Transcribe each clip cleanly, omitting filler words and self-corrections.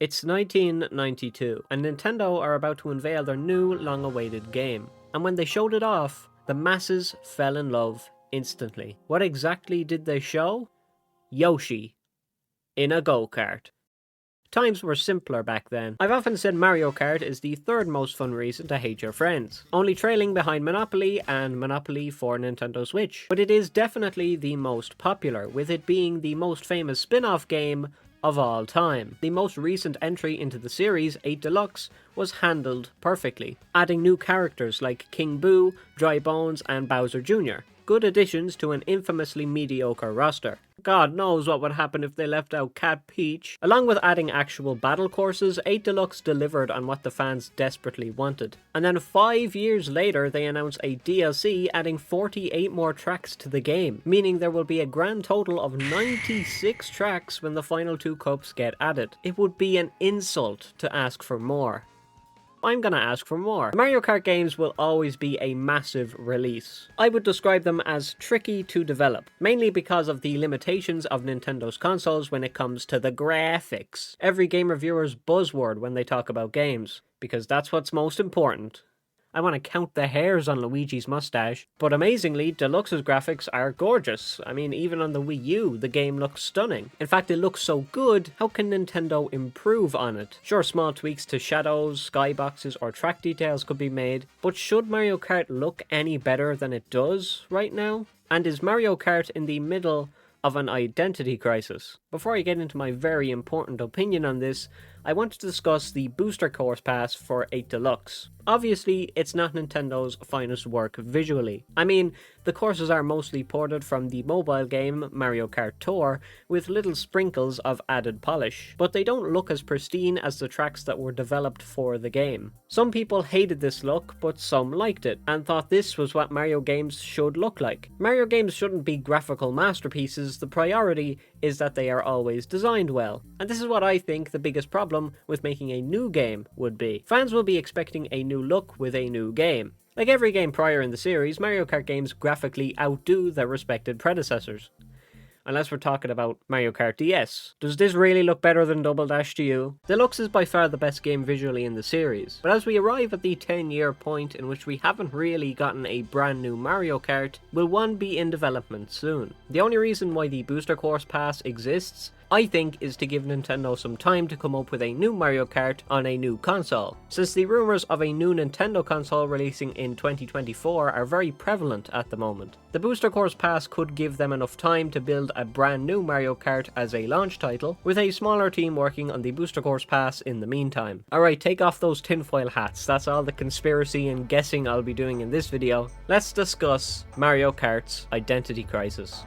It's 1992, and Nintendo are about to unveil their new, long-awaited game. And when they showed it off, the masses fell in love instantly. What exactly did they show? Yoshi in a go-kart. Times were simpler back then. I've often said Mario Kart is the third most fun reason to hate your friends, only trailing behind Monopoly and Monopoly for Nintendo Switch. But it is definitely the most popular, with it being the most famous spin-off game of all time. The most recent entry into the series, 8 Deluxe, was handled perfectly, adding new characters like King Boo, Dry Bones, and Bowser Jr. Good additions to an infamously mediocre roster. God knows what would happen if they left out Cat Peach. Along with adding actual battle courses, 8 Deluxe delivered on what the fans desperately wanted. And then 5 years later, they announced a DLC adding 48 more tracks to the game, meaning there will be a grand total of 96 tracks when the final 2 cups get added. It would be an insult to ask for more. I'm gonna ask for more. Mario Kart games will always be a massive release. I would describe them as tricky to develop, mainly because of the limitations of Nintendo's consoles when it comes to the graphics. Every game reviewer's buzzword when they talk about games, because that's what's most important. I want to count the hairs on Luigi's mustache. But amazingly, Deluxe's graphics are gorgeous. I mean, even on the Wii U, the game looks stunning. In fact, it looks so good, how can Nintendo improve on it? Sure, small tweaks to shadows, skyboxes, or track details could be made, but should Mario Kart look any better than it does right now? And is Mario Kart in the middle of an identity crisis? Before I get into my very important opinion on this, I want to discuss the booster course pass for 8 Deluxe. Obviously, it's not Nintendo's finest work visually. I mean, the courses are mostly ported from the mobile game Mario Kart Tour, with little sprinkles of added polish, but they don't look as pristine as the tracks that were developed for the game. Some people hated this look, but some liked it, and thought this was what Mario games should look like. Mario games shouldn't be graphical masterpieces, the priority is that they are always designed well. And this is what I think the biggest problem with making a new game would be. Fans will be expecting a new look with a new game. Like every game prior in the series, Mario Kart games graphically outdo their respected predecessors. Unless we're talking about Mario Kart DS. Does this really look better than Double Dash to you? Deluxe is by far the best game visually in the series, but as we arrive at the 10-year point in which we haven't really gotten a brand new Mario Kart, will one be in development soon? The only reason why the Booster Course Pass exists, I think, is to give Nintendo some time to come up with a new Mario Kart on a new console, since the rumours of a new Nintendo console releasing in 2024 are very prevalent at the moment. The Booster Course Pass could give them enough time to build a brand new Mario Kart as a launch title, with a smaller team working on the Booster Course Pass in the meantime. Alright, take off those tinfoil hats, that's all the conspiracy and guessing I'll be doing in this video. Let's discuss Mario Kart's identity crisis.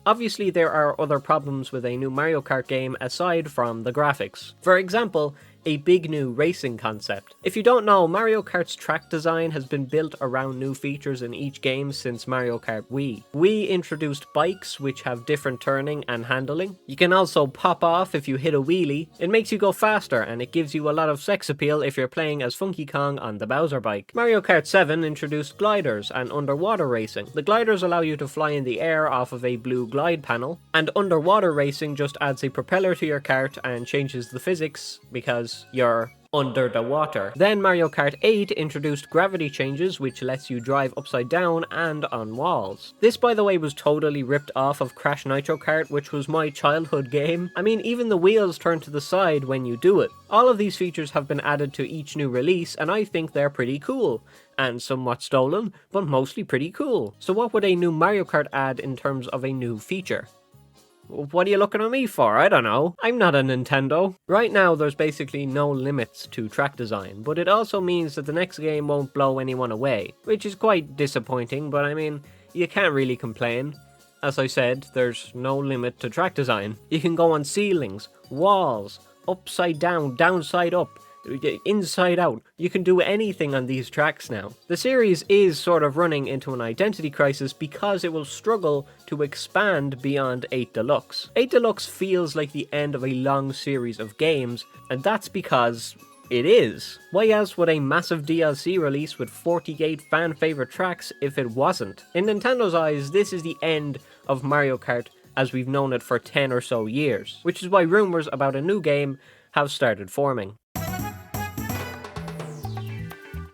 Obviously, there are other problems with a new Mario Kart game aside from the graphics. For example, a big new racing concept. If you don't know, Mario Kart's track design has been built around new features in each game since Mario Kart Wii. Wii introduced bikes which have different turning and handling. You can also pop off if you hit a wheelie. It makes you go faster and it gives you a lot of sex appeal if you're playing as Funky Kong on the Bowser bike. Mario Kart 7 introduced gliders and underwater racing. The gliders allow you to fly in the air off of a blue glide panel, and underwater racing just adds a propeller to your kart and changes the physics because you're under the water. Then Mario Kart 8 introduced gravity changes which lets you drive upside down and on walls. This, by the way, was totally ripped off of Crash Nitro Kart, which was my childhood game. I mean, even the wheels turn to the side when you do it. All of these features have been added to each new release and I think they're pretty cool. And somewhat stolen, but mostly pretty cool. So what would a new Mario Kart add in terms of a new feature? What are you looking at me for? I don't know. I'm not a Nintendo. Right now, there's basically no limits to track design, but it also means that the next game won't blow anyone away, which is quite disappointing, but I mean, you can't really complain. As I said, there's no limit to track design. You can go on ceilings, walls, upside down, downside up, inside out. You can do anything on these tracks now. The series is sort of running into an identity crisis because it will struggle to expand beyond 8 Deluxe. 8 Deluxe feels like the end of a long series of games, and that's because it is. Why else would a massive DLC release with 48 fan favorite tracks if it wasn't? In Nintendo's eyes, this is the end of Mario Kart as we've known it for 10 or so years, which is why rumours about a new game have started forming.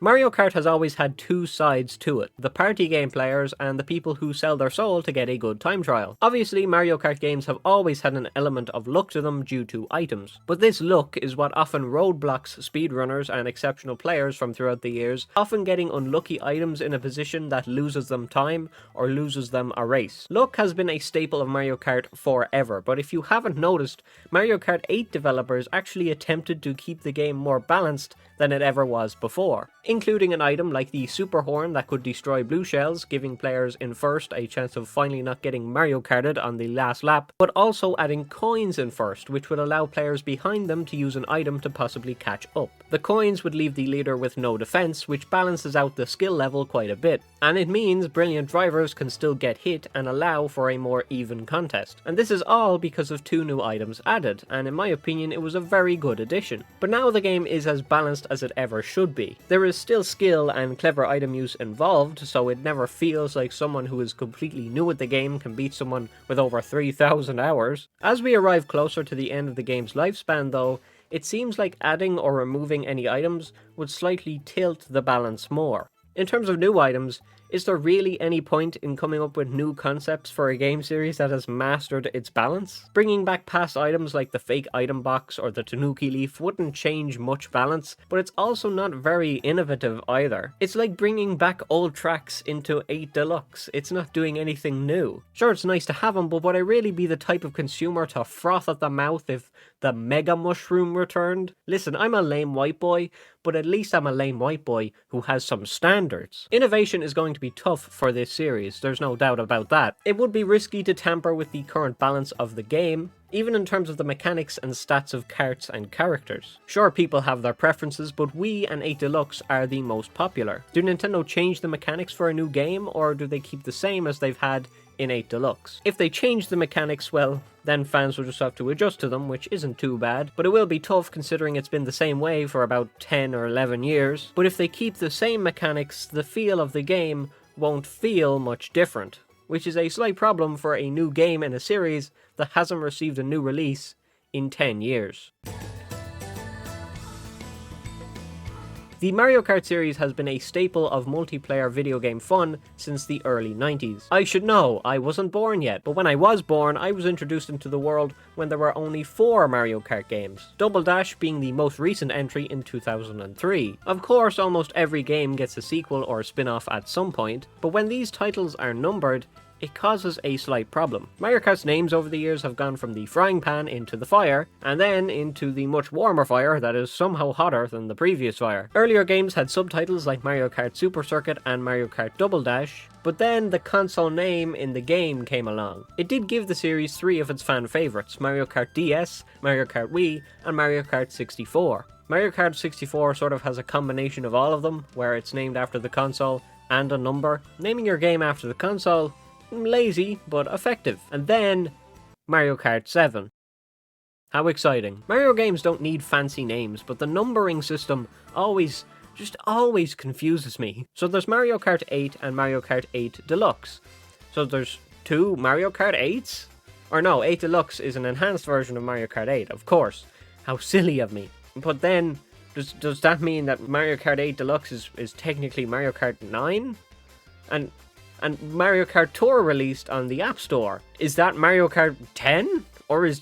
Mario Kart has always had two sides to it, the party game players and the people who sell their soul to get a good time trial. Obviously, Mario Kart games have always had an element of luck to them due to items, but this luck is what often roadblocks speedrunners and exceptional players from throughout the years, often getting unlucky items in a position that loses them time or loses them a race. Luck has been a staple of Mario Kart forever, but if you haven't noticed, Mario Kart 8 developers actually attempted to keep the game more balanced than it ever was before, including an item like the Super Horn that could destroy blue shells, giving players in first a chance of finally not getting Mario Karted on the last lap, but also adding coins in first, which would allow players behind them to use an item to possibly catch up. The coins would leave the leader with no defense, which balances out the skill level quite a bit, and it means brilliant drivers can still get hit and allow for a more even contest. And this is all because of two new items added, and in my opinion it was a very good addition. But now the game is as balanced as it ever should be. There is still skill and clever item use involved, so it never feels like someone who is completely new at the game can beat someone with over 3,000 hours. As we arrive closer to the end of the game's lifespan though, it seems like adding or removing any items would slightly tilt the balance more. In terms of new items, is there really any point in coming up with new concepts for a game series that has mastered its balance? Bringing back past items like the fake item box or the Tanuki leaf wouldn't change much balance, but it's also not very innovative either. It's like bringing back old tracks into 8 Deluxe. It's not doing anything new. Sure, it's nice to have them, but would I really be the type of consumer to froth at the mouth if the Mega Mushroom returned? Listen, I'm a lame white boy, but at least I'm a lame white boy who has some standards. Innovation is going to be tough for this series, there's no doubt about that. It would be risky to tamper with the current balance of the game, even in terms of the mechanics and stats of carts and characters. Sure, people have their preferences, but Wii and 8 Deluxe are the most popular. Do Nintendo change the mechanics for a new game, or do they keep the same as they've had in 8 Deluxe? If they change the mechanics, well, then fans will just have to adjust to them, which isn't too bad, but it will be tough considering it's been the same way for about 10 or 11 years. But if they keep the same mechanics, the feel of the game won't feel much different, which is a slight problem for a new game in a series that hasn't received a new release in 10 years. The Mario Kart series has been a staple of multiplayer video game fun since the early 90s. I should know, I wasn't born yet, but when I was born, I was introduced into the world when there were only 4 Mario Kart games, Double Dash being the most recent entry in 2003. Of course, almost every game gets a sequel or spin-off at some point, but when these titles are numbered, it causes a slight problem. Mario Kart's names over the years have gone from the frying pan into the fire, and then into the much warmer fire that is somehow hotter than the previous fire. Earlier games had subtitles like Mario Kart Super Circuit and Mario Kart Double Dash, but then the console name in the game came along. It did give the series 3 of its fan favourites, Mario Kart DS, Mario Kart Wii, and Mario Kart 64. Mario Kart 64 sort of has a combination of all of them, where it's named after the console and a number. Naming your game after the console, lazy, but effective. And then, Mario Kart 7. How exciting. Mario games don't need fancy names, but the numbering system always confuses me. So there's Mario Kart 8 and Mario Kart 8 Deluxe. So there's 2 Mario Kart 8s? Or no, 8 Deluxe is an enhanced version of Mario Kart 8, of course. How silly of me. But then, does that mean that Mario Kart 8 Deluxe is technically Mario Kart 9? And Mario Kart Tour released on the App Store. Is that Mario Kart 10? Or is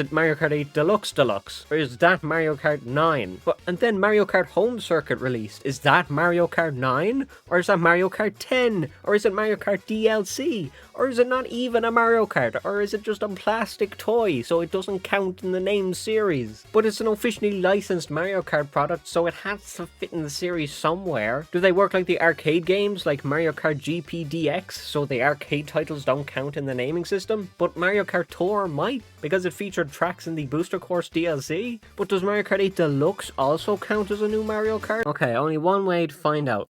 it Mario Kart 8 Deluxe? Or is that Mario Kart 9? And then Mario Kart Home Circuit released. Is that Mario Kart 9? Or is that Mario Kart 10? Or is it Mario Kart DLC? Or is it not even a Mario Kart? Or is it just a plastic toy, so it doesn't count in the name series? But it's an officially licensed Mario Kart product, so it has to fit in the series somewhere. Do they work like the arcade games, like Mario Kart GP DX, so the arcade titles don't count in the naming system? But Mario Kart Tour might, because it featured tracks in the Booster Course DLC? But does Mario Kart 8 Deluxe also count as a new Mario Kart? Okay, only one way to find out.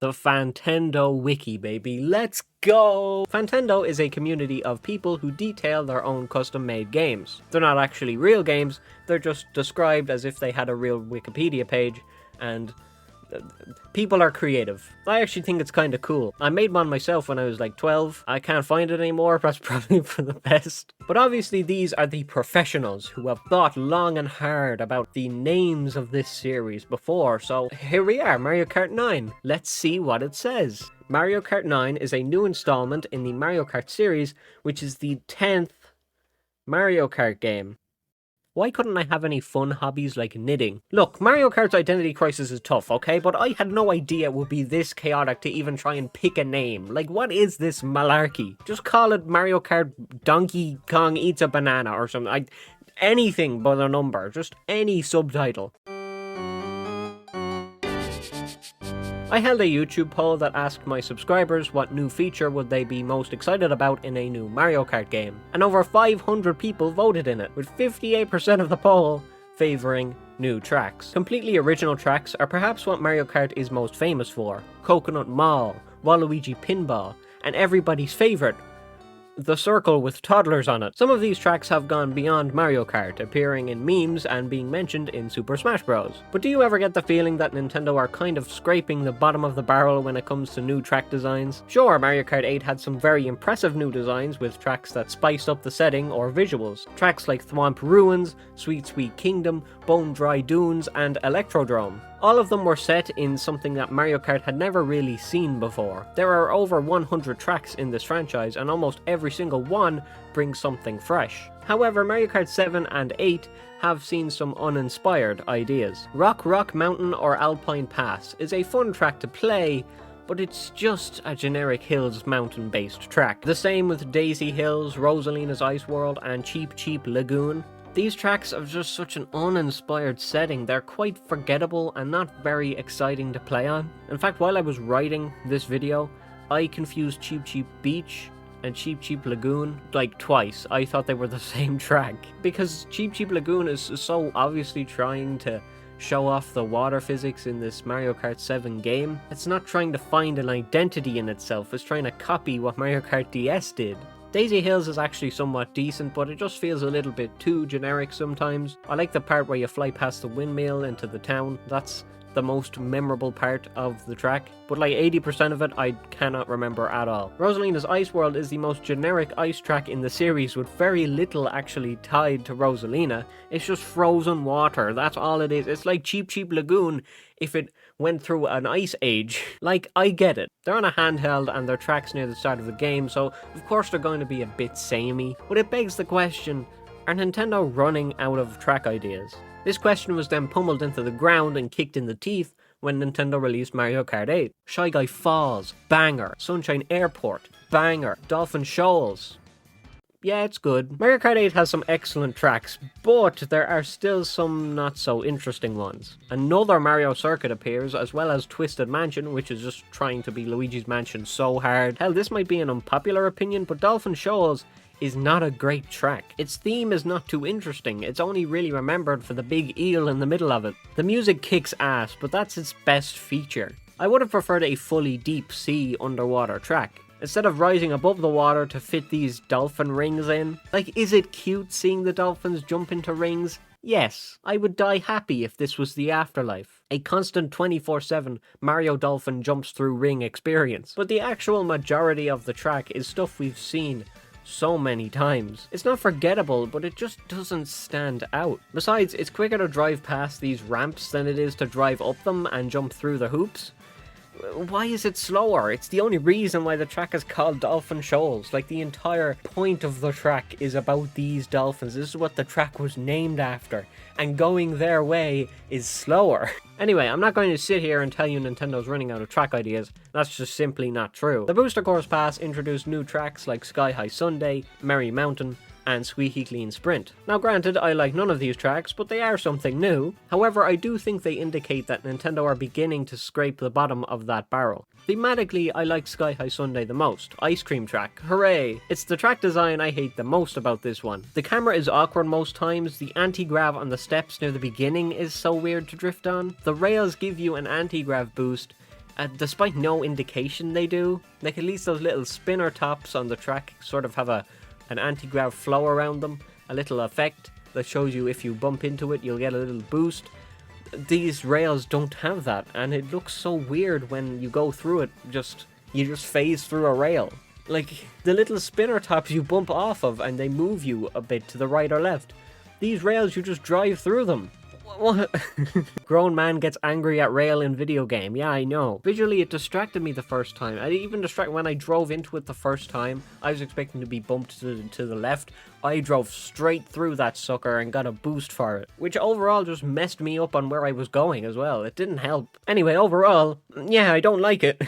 The Fantendo Wiki, baby. Let's go! Fantendo is a community of people who detail their own custom-made games. They're not actually real games, they're just described as if they had a real Wikipedia page, and people are creative. I actually think it's kind of cool. I made one myself when I was like 12. I can't find it anymore, that's probably for the best. But obviously these are the professionals who have thought long and hard about the names of this series before, so here we are, Mario Kart 9. Let's see what it says. Mario Kart 9 is a new installment in the Mario Kart series, which is the 10th Mario Kart game. Why couldn't I have any fun hobbies like knitting? Look, Mario Kart's identity crisis is tough, okay? But I had no idea it would be this chaotic to even try and pick a name. Like, what is this malarkey? Just call it Mario Kart Donkey Kong Eats a Banana or something. Anything but a number. Just any subtitle. I held a YouTube poll that asked my subscribers what new feature would they be most excited about in a new Mario Kart game, and over 500 people voted in it, with 58% of the poll favouring new tracks. Completely original tracks are perhaps what Mario Kart is most famous for. Coconut Mall, Waluigi Pinball, and everybody's favourite, the circle with toddlers on it. Some of these tracks have gone beyond Mario Kart, appearing in memes and being mentioned in Super Smash Bros. But do you ever get the feeling that Nintendo are kind of scraping the bottom of the barrel when it comes to new track designs? Sure, Mario Kart 8 had some very impressive new designs with tracks that spiced up the setting or visuals. Tracks like Thwomp Ruins, Sweet Sweet Kingdom, Bone Dry Dunes, and Electrodrome. All of them were set in something that Mario Kart had never really seen before. There are over 100 tracks in this franchise, and almost every single one brings something fresh. However, Mario Kart 7 and 8 have seen some uninspired ideas. Rock Mountain or Alpine Pass is a fun track to play, but it's just a generic Hills Mountain based track. The same with Daisy Hills, Rosalina's Ice World, and Cheep Cheep Lagoon. These tracks have just such an uninspired setting, they're quite forgettable and not very exciting to play on. In fact, while I was writing this video, I confused Cheep Cheep Beach and Cheep Cheep Lagoon like twice. I thought they were the same track. Because Cheep Cheep Lagoon is so obviously trying to show off the water physics in this Mario Kart 7 game. It's not trying to find an identity in itself, it's trying to copy what Mario Kart DS did. Daisy Hills is actually somewhat decent, but it just feels a little bit too generic sometimes. I like the part where you fly past the windmill into the town. That's the most memorable part of the track, but like 80% of it I cannot remember at all. Rosalina's Ice World is the most generic ice track in the series, with very little actually tied to Rosalina. It's just frozen water, that's all it is. It's like Cheep Cheep Lagoon if it went through an ice age. Like, I get it. They're on a handheld and they're tracks near the start of the game, so of course they're going to be a bit samey, but it begs the question, are Nintendo running out of track ideas? This question was then pummeled into the ground and kicked in the teeth when Nintendo released Mario Kart 8. Shy Guy Falls, banger. Sunshine Airport, banger. Dolphin Shoals. Yeah, it's good. Mario Kart 8 has some excellent tracks, but there are still some not so interesting ones. Another Mario Circuit appears, as well as Twisted Mansion, which is just trying to be Luigi's Mansion so hard. Hell, this might be an unpopular opinion, but Dolphin Shoals is not a great track. Its theme is not too interesting, it's only really remembered for the big eel in the middle of it. The music kicks ass, but that's its best feature. I would have preferred a fully deep sea underwater track, instead of rising above the water to fit these dolphin rings in. Like, is it cute seeing the dolphins jump into rings? Yes, I would die happy if this was the afterlife. A constant 24/7 Mario Dolphin jumps through ring experience. But the actual majority of the track is stuff we've seen so many times. It's not forgettable, but it just doesn't stand out. Besides, it's quicker to drive past these ramps than it is to drive up them and jump through the hoops. Why is it slower? It's the only reason why the track is called Dolphin Shoals. Like, the entire point of the track is about these dolphins. This is what the track was named after. And going their way is slower. Anyway, I'm not going to sit here and tell you Nintendo's running out of track ideas. That's just simply not true. The Booster Course Pass introduced new tracks like Sky High Sunday, Merry Mountain, and Squeaky Clean Sprint. Now granted, I like none of these tracks, but they are something new. However, I do think they indicate that Nintendo are beginning to scrape the bottom of that barrel. Thematically, I like Sky High Sunday the most. Ice Cream track, hooray! It's the track design I hate the most about this one. The camera is awkward most times, the anti-grav on the steps near the beginning is so weird to drift on. The rails give you an anti-grav boost, despite no indication they do. Like, at least those little spinner tops on the track sort of have an anti-grav flow around them, a little effect that shows you if you bump into it, you'll get a little boost. These rails don't have that, and it looks so weird when you go through it, you just phase through a rail. Like, the little spinner tops you bump off of and they move you a bit to the right or left. These rails, you just drive through them. What? Grown man gets angry at rail in video game. Yeah, I know. Visually, it distracted me the first time. I even distracted when I drove into it the first time. I was expecting to be bumped to the left. I drove straight through that sucker and got a boost for it, which overall just messed me up on where I was going as well. It didn't help. Anyway, overall, yeah, I don't like it.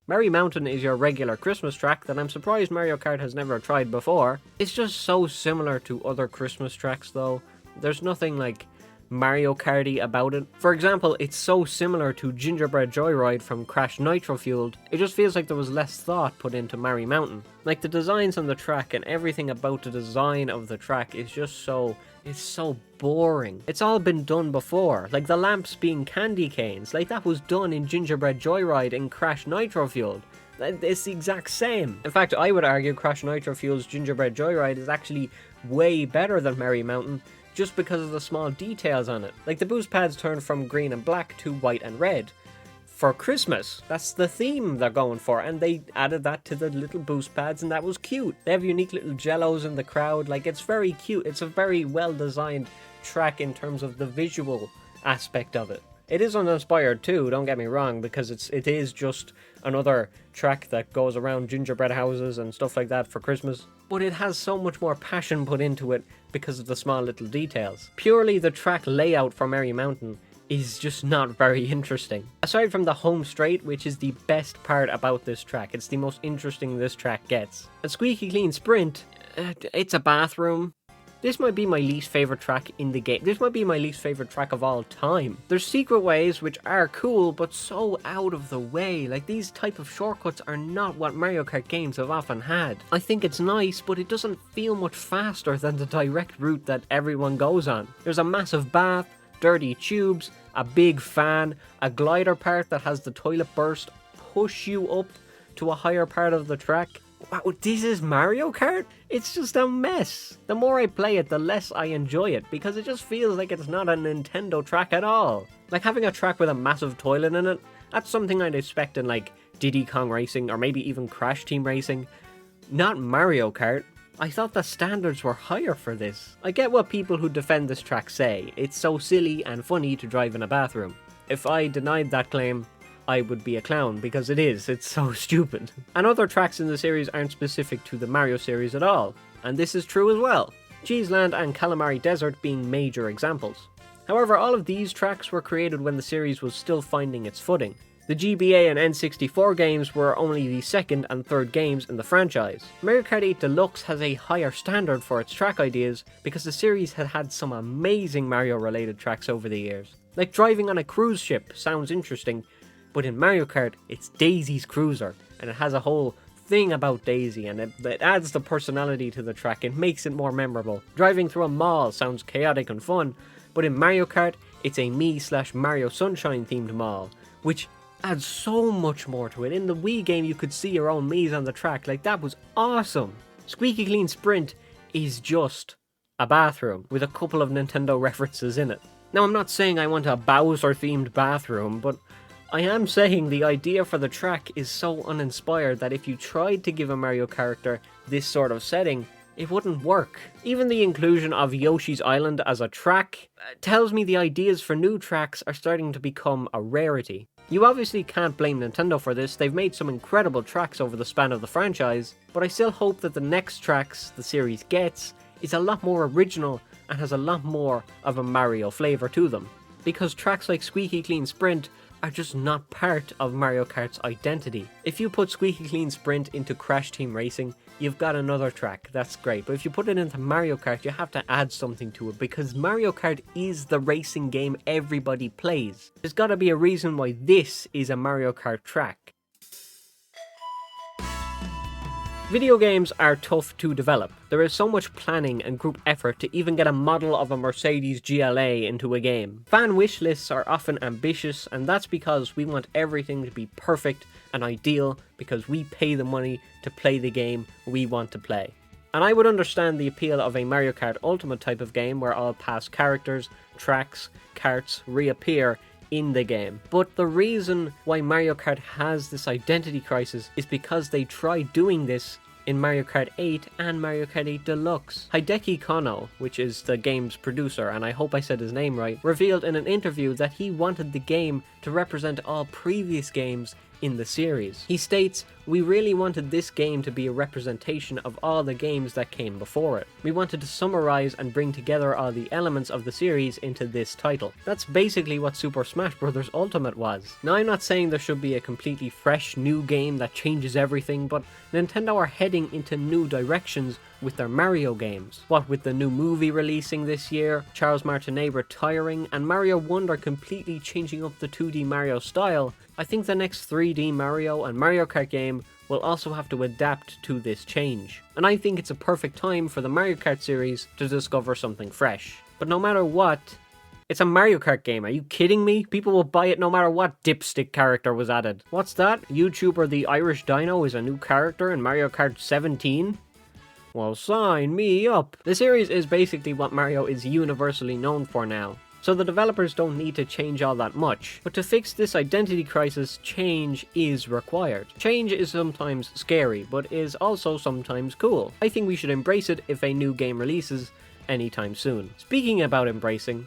Merry Mountain is your regular Christmas track that I'm surprised Mario Kart has never tried before. It's just so similar to other Christmas tracks though. There's nothing like Mario Karty about it. For example, it's so similar to Gingerbread Joyride from Crash Nitro Fueled. It just feels like there was less thought put into Merry Mountain. Like, the designs on the track and everything about the design of the track is just it's so boring. It's all been done before. Like, the lamps being candy canes. Like, that was done in Gingerbread Joyride and Crash Nitro Fueled. It's the exact same. In fact, I would argue Crash Nitro Fueled's Gingerbread Joyride is actually way better than Merry Mountain, just because of the small details on it. Like, the boost pads turn from green and black to white and red. For Christmas, that's the theme they're going for, and they added that to the little boost pads, and that was cute. They have unique little jellos in the crowd. Like, it's very cute. It's a very well designed track in terms of the visual aspect of it. It is uninspired too, don't get me wrong, because it is just another track that goes around gingerbread houses and stuff like that for Christmas. But it has so much more passion put into it because of the small little details. Purely the track layout for Merry Mountain is just not very interesting. Aside from the home straight, which is the best part about this track, it's the most interesting this track gets. A Squeaky Clean Sprint, it's a bathroom. This might be my least favorite track in the game. This might be my least favorite track of all time. There's secret ways which are cool, but so out of the way. Like, these type of shortcuts are not what Mario Kart games have often had. I think it's nice, but it doesn't feel much faster than the direct route that everyone goes on. There's a massive bath, dirty tubes, a big fan, a glider part that has the toilet burst push you up to a higher part of the track. Wow, this is Mario Kart? It's just a mess. The more I play it, the less I enjoy it, because it just feels like it's not a Nintendo track at all. Like, having a track with a massive toilet in it, that's something I'd expect in, like, Diddy Kong Racing, or maybe even Crash Team Racing. Not Mario Kart. I thought the standards were higher for this. I get what people who defend this track say. It's so silly and funny to drive in a bathroom. If I denied that claim, I would be a clown, because it's so stupid. And other tracks in the series aren't specific to the Mario series at all, and this is true as well. Cheeseland and Calamari Desert being major examples. However, all of these tracks were created when the series was still finding its footing. The GBA and N64 games were only the second and third games in the franchise. Mario Kart 8 Deluxe has a higher standard for its track ideas because the series had had some amazing Mario related tracks over the years. Like, driving on a cruise ship sounds interesting, but in Mario Kart, it's Daisy's cruiser, and it has a whole thing about Daisy, and it adds the personality to the track. It makes it more memorable. Driving through a mall sounds chaotic and fun, but in Mario Kart, it's a Me/Mario Sunshine themed mall, which adds so much more to it. In the Wii game, you could see your own Miis on the track. Like, that was awesome. Squeaky Clean Sprint is just a bathroom with a couple of Nintendo references in it. Now, I'm not saying I want a Bowser themed bathroom, but I am saying the idea for the track is so uninspired that if you tried to give a Mario character this sort of setting, it wouldn't work. Even the inclusion of Yoshi's Island as a track tells me the ideas for new tracks are starting to become a rarity. You obviously can't blame Nintendo for this. They've made some incredible tracks over the span of the franchise, but I still hope that the next tracks the series gets is a lot more original and has a lot more of a Mario flavour to them. Because tracks like Squeaky Clean Sprint are just not part of Mario Kart's identity. If you put Squeaky Clean Sprint into Crash Team Racing, you've got another track, that's great. But if you put it into Mario Kart, you have to add something to it, because Mario Kart is the racing game everybody plays. There's gotta be a reason why this is a Mario Kart track. Video games are tough to develop. There is so much planning and group effort to even get a model of a Mercedes GLA into a game. Fan wish lists are often ambitious, and that's because we want everything to be perfect and ideal because we pay the money to play the game we want to play. And I would understand the appeal of a Mario Kart Ultimate type of game where all past characters, tracks, karts reappear in the game. But the reason why Mario Kart has this identity crisis is because they tried doing this in Mario Kart 8 and Mario Kart 8 Deluxe. Hideki Kono, which is the game's producer, and I hope I said his name right, revealed in an interview that he wanted the game to represent all previous games in the series. He states, "We really wanted this game to be a representation of all the games that came before it. We wanted to summarize and bring together all the elements of the series into this title." That's basically what Super Smash Bros. Ultimate was. Now, I'm not saying there should be a completely fresh new game that changes everything, but Nintendo are heading into new directions with their Mario games. What with the new movie releasing this year, Charles Martinet retiring, and Mario Wonder completely changing up the 2D Mario style, I think the next 3D Mario and Mario Kart game will also have to adapt to this change. And I think it's a perfect time for the Mario Kart series to discover something fresh. But no matter what, it's a Mario Kart game. Are you kidding me? People will buy it no matter what dipstick character was added. What's that? YouTuber the Irish Dino is a new character in Mario Kart 17? Well, sign me up. The series is basically what Mario is universally known for now, so the developers don't need to change all that much. But to fix this identity crisis, change is required. Change is sometimes scary, but is also sometimes cool. I think we should embrace it if a new game releases anytime soon. Speaking about embracing,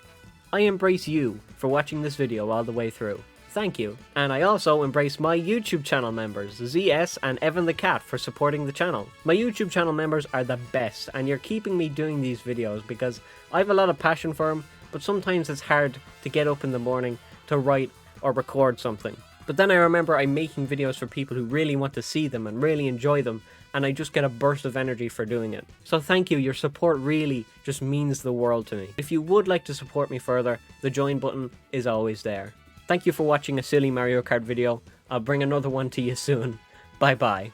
I embrace you for watching this video all the way through. Thank you. And I also embrace my YouTube channel members, ZS and Evan the Cat, for supporting the channel. My YouTube channel members are the best, and you're keeping me doing these videos because I have a lot of passion for them, but sometimes it's hard to get up in the morning to write or record something. But then I remember I'm making videos for people who really want to see them and really enjoy them, and I just get a burst of energy for doing it. So thank you, your support really just means the world to me. If you would like to support me further, the join button is always there. Thank you for watching a silly Mario Kart video. I'll bring another one to you soon. Bye bye.